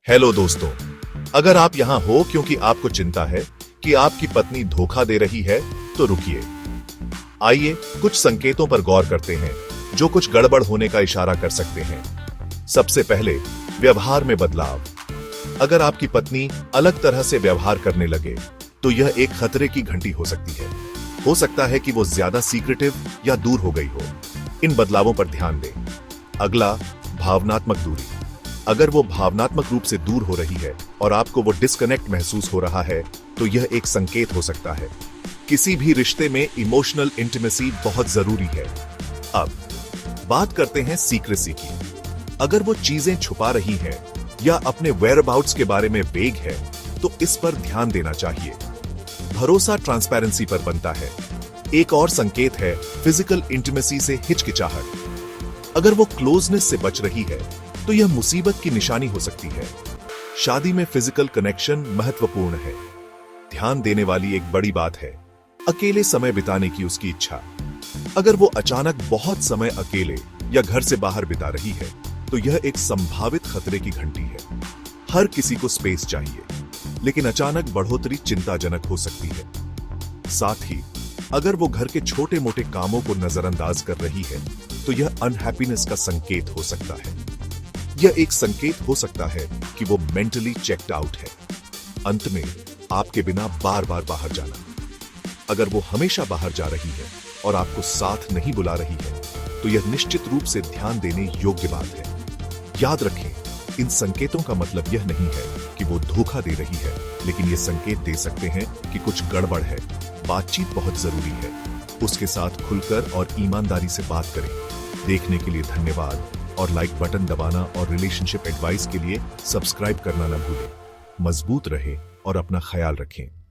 Hello दोस्तों, अगर आप यहाँ हो क्योंकि आपको चिंता है कि आपकी पत्नी धोखा दे रही है, तो रुकिए। आइए कुछ संकेतों पर गौर करते हैं जो कुछ गड़बड़ होने का इशारा कर सकते हैं। सबसे पहले, व्यवहार में बदलाव। अगर आपकी पत्नी अलग तरह से व्यवहार करने लगे, तो यह एक खतरे की घंटी हो सकती है। हो सकता है कि वो ज्यादा सीक्रेटिव या दूर हो गई हो। इन बदलावों पर ध्यान दें। अगला, भावनात्मक दूरी। अगर वो भावनात्मक रूप से दूर हो रही है और आपको वो डिस्कनेक्ट महसूस हो रहा है, तो यह एक संकेत हो सकता है। किसी भी रिश्ते में इमोशनल इंटीमेसी बहुत जरूरी है। अब बात करते हैं सीक्रेसी की। अगर वो चीजें छुपा रही है या अपने वेयरअबाउट्स के बारे में वेग है, तो इस पर ध्यान देना चाहिए। भरोसा ट्रांसपेरेंसी पर बनता है। एक और संकेत है फिजिकल इंटीमेसी से हिचकिचाहट। अगर वो क्लोजनेस से बच रही है, तो यह मुसीबत की निशानी हो सकती है। शादी में फिजिकल कनेक्शन महत्वपूर्ण है। ध्यान देने वाली एक बड़ी बात है अकेले समय बिताने की उसकी इच्छा। अगर वो अचानक बहुत समय अकेले या घर से बाहर बिता रही है, तो यह एक संभावित खतरे की घंटी है। हर किसी को स्पेस चाहिए, लेकिन अचानक बढ़ोतरी चिंताजनक हो सकती है। साथ ही अगर वो घर के छोटे मोटे कामों को नजरअंदाज कर रही है, तो यह अनहैप्पीनेस का संकेत हो सकता है। यह एक संकेत हो सकता है कि वो मेंटली चेक्ड आउट है। अंत में, आपके बिना बार बार बाहर जाना। अगर वो हमेशा बाहर जा रही है और आपको साथ नहीं बुला रही है, तो यह निश्चित रूप से ध्यान देने योग्य बात है। याद रखें, इन संकेतों का मतलब यह नहीं है कि वो धोखा दे रही है, लेकिन ये संकेत दे सकते हैं कि कुछ गड़बड़ है। बातचीत बहुत जरूरी है। उसके साथ खुलकर और ईमानदारी से बात करें। देखने के लिए धन्यवाद, और लाइक बटन दबाना और रिलेशनशिप एडवाइस के लिए सब्सक्राइब करना न भूलें। मजबूत रहें और अपना ख्याल रखें।